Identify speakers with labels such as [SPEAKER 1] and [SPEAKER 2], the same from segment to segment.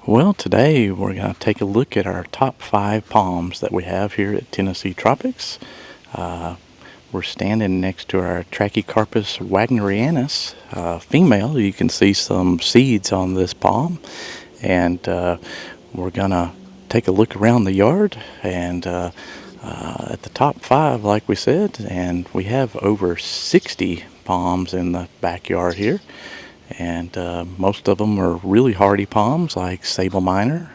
[SPEAKER 1] Well, today we're going to take a look at our top 5 palms that we have here at Tennessee Tropics. We're standing next to our Trachycarpus wagnerianus female. You can see some seeds on this palm, and we're going to take a look around the yard and at the top 5, like we said, and we have over 60 palms in the backyard here. And most of them are really hardy palms like Sabal minor.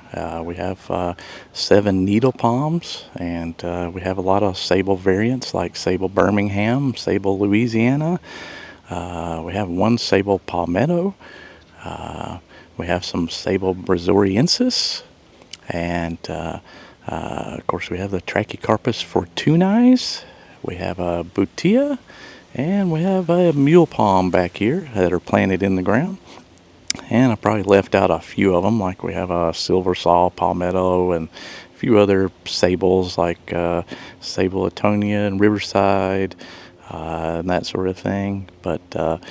[SPEAKER 1] We have 7 needle palms, and we have a lot of Sabal variants like Sabal Birmingham, Sabal Louisiana. We have one Sabal palmetto. We have some Sabal brazoriensis, and of course we have the Trachycarpus fortunei. We have a Butia. And we have a mule palm back here that are planted in the ground. And I probably left out a few of them, like we have a silver saw palmetto and a few other sables like Sabal Atonia and Riverside and that sort of thing. But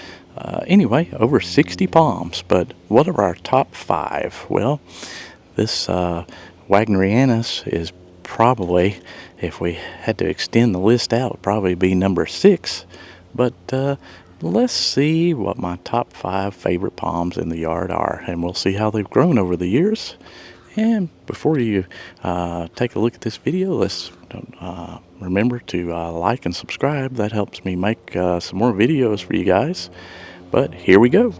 [SPEAKER 1] anyway, over 60 palms. But what are our top 5? Well, this wagnerianus is probably, if we had to extend the list out, would probably be number 6. But let's see what my top 5 favorite palms in the yard are, and we'll see how they've grown over the years. And before you take a look at this video, let's remember to like and subscribe. That helps me make some more videos for you guys. But here we go.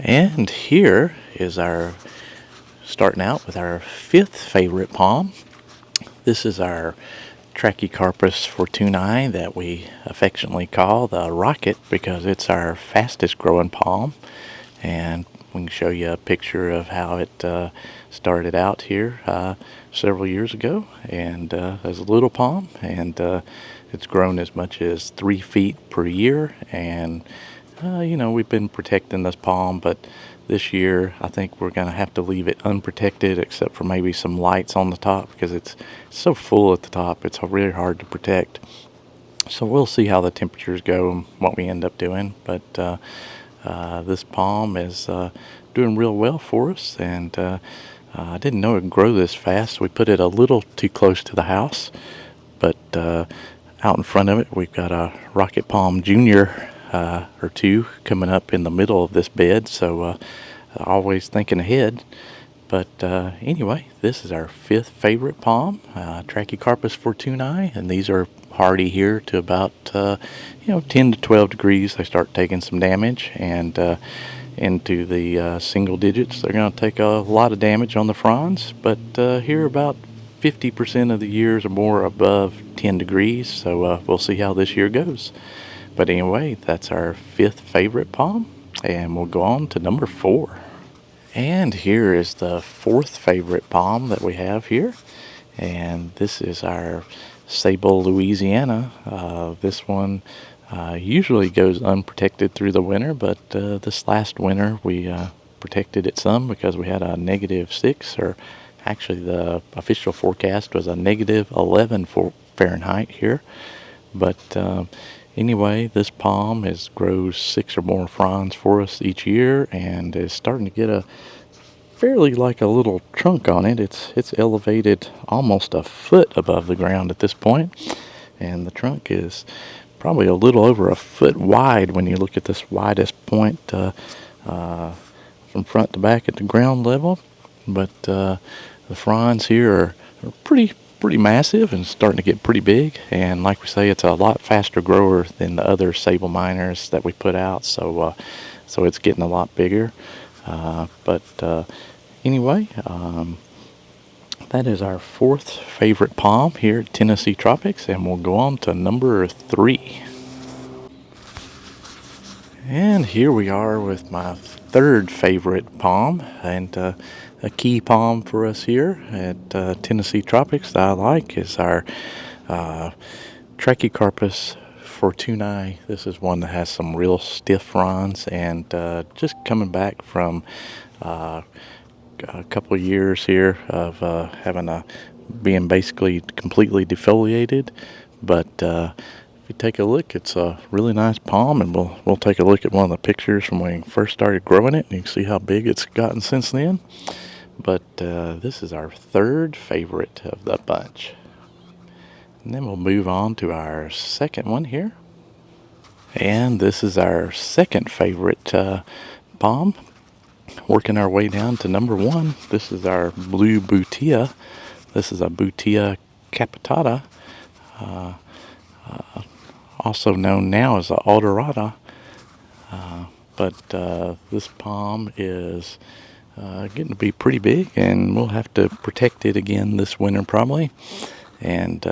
[SPEAKER 1] And here is our, starting out with our 5th favorite palm. This is our Trachycarpus fortunei that we affectionately call the Rocket because it's our fastest growing palm. And we can show you a picture of how it started out here several years ago, and as a little palm, and it's grown as much as 3 feet per year. And we've been protecting this palm, but this year I think we're going to have to leave it unprotected except for maybe some lights on the top because it's so full at the top. It's really hard to protect. So we'll see how the temperatures go and what we end up doing. But this palm is doing real well for us, and I didn't know it would grow this fast. We put it a little too close to the house, but out in front of it we've got a Rocket Palm Junior or 2 coming up in the middle of this bed, so always thinking ahead. But anyway, this is our 5th favorite palm, Trachycarpus fortunei, and these are hardy here to about 10 to 12 degrees. They start taking some damage, and into the single digits they're going to take a lot of damage on the fronds, but here about 50% of the years or more above 10 degrees, so we'll see how this year goes. But anyway, that's our 5th favorite palm, and we'll go on to number 4. And here is the 4th favorite palm that we have here, and this is our Sabal Louisiana. This one usually goes unprotected through the winter, but this last winter we protected it some because we had a -6, or actually the official forecast was a -11 for Fahrenheit here. But anyway, this palm grows 6 or more fronds for us each year, and is starting to get a fairly like a little trunk on it. It's elevated almost a foot above the ground at this point, and the trunk is probably a little over a foot wide when you look at this widest point from front to back at the ground level. But the fronds here are pretty massive and starting to get pretty big, and like we say, it's a lot faster grower than the other Sabal minors that we put out, so it's getting a lot bigger. But anyway, that is our 4th favorite palm here at Tennessee Tropics, and we'll go on to number 3. And here we are with my 3rd favorite palm, and a key palm for us here at Tennessee Tropics that I like is our Trachycarpus fortunei. This is one that has some real stiff fronds, and just coming back from a couple of years here of having a being basically completely defoliated. But if you take a look, it's a really nice palm, and we'll take a look at one of the pictures from when we first started growing it, and you can see how big it's gotten since then. But this is our third favorite of the bunch. And then we'll move on to our second one here. And this is our second favorite palm. Working our way down to number one. This is our blue Butia. This is a Butia capitata, also known now as a odorata. But this palm is getting to be pretty big, and we'll have to protect it again this winter probably. And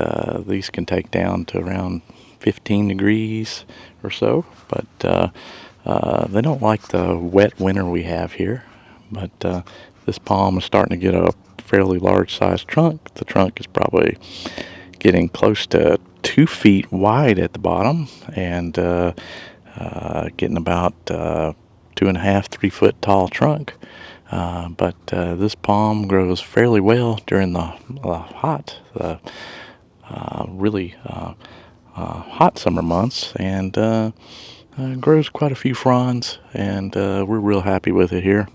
[SPEAKER 1] these can take down to around 15 degrees or so, but they don't like the wet winter we have here. But this palm is starting to get a fairly large sized trunk. The trunk is probably getting close to 2 feet wide at the bottom, and getting about 2.5, 3 foot tall trunk. But this palm grows fairly well during the really hot summer months, and grows quite a few fronds, and we're real happy with it here.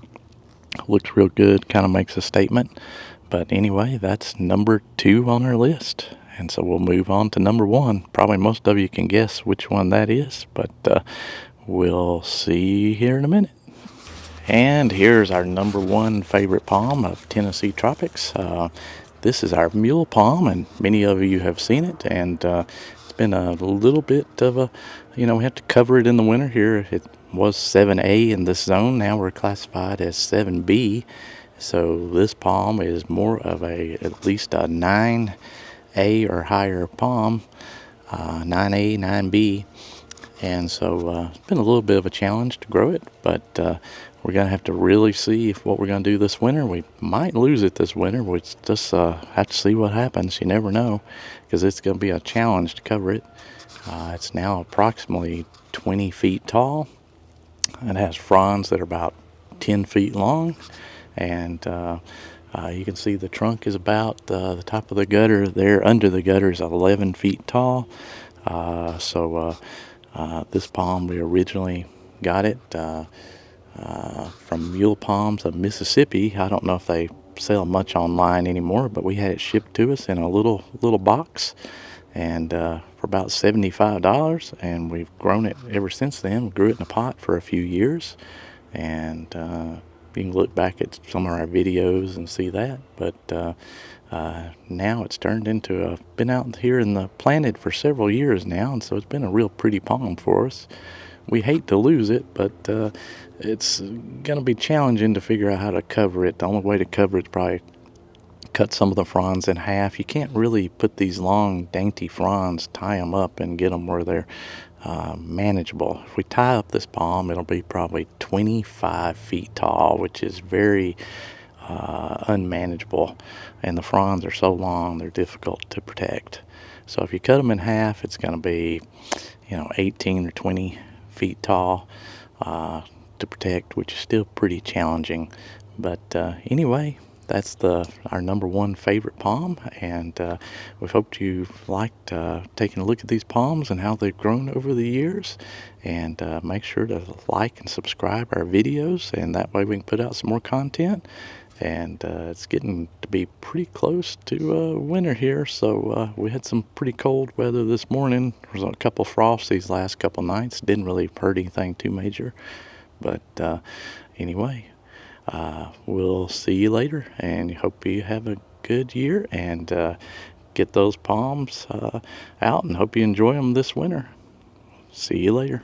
[SPEAKER 1] Looks real good, kind of makes a statement. But anyway, that's number 2 on our list, and so we'll move on to number 1. Probably most of you can guess which one that is, but we'll see here in a minute. And here's our number 1 favorite palm of Tennessee Tropics. This is our mule palm, and many of you have seen it, and it's been a little bit of a, we have to cover it in the winter here. It was 7A in this zone. Now we're classified as 7B. So this palm is more of at least a 9A or higher palm, 9A, 9B. And so it's been a little bit of a challenge to grow it, but we're going to have to really see what we're going to do this winter. We might lose it this winter. We just have to see what happens. You never know, because it's going to be a challenge to cover it. It's now approximately 20 feet tall. It has fronds that are about 10 feet long, and you can see the trunk is about the top of the gutter there. Under the gutter is 11 feet tall. This palm, we originally got it from Mule Palms of Mississippi. I don't know if they sell much online anymore, but we had it shipped to us in a little box, and for about $75, and we've grown it ever since then. We grew it in a pot for a few years, and you can look back at some of our videos and see that. But now it's turned into been out here planted for several years now, and so it's been a real pretty palm for us. We hate to lose it, but it's going to be challenging to figure out how to cover it. The only way to cover it is probably cut some of the fronds in half. You can't really put these long, dainty fronds, tie them up and get them where they're manageable. If we tie up this palm, it'll be probably 25 feet tall, which is very unmanageable, and the fronds are so long they're difficult to protect. So if you cut them in half, it's going to be 18 or 20 feet tall to protect, which is still pretty challenging. But anyway, that's our number 1 favorite palm, and we hope you liked taking a look at these palms and how they've grown over the years. And make sure to like and subscribe our videos, and that way we can put out some more content. And it's getting to be pretty close to winter here, so we had some pretty cold weather this morning. There was a couple frosts these last couple nights. Didn't really hurt anything too major, but anyway, we'll see you later, and hope you have a good year, and get those palms out, and hope you enjoy them this winter. See you later.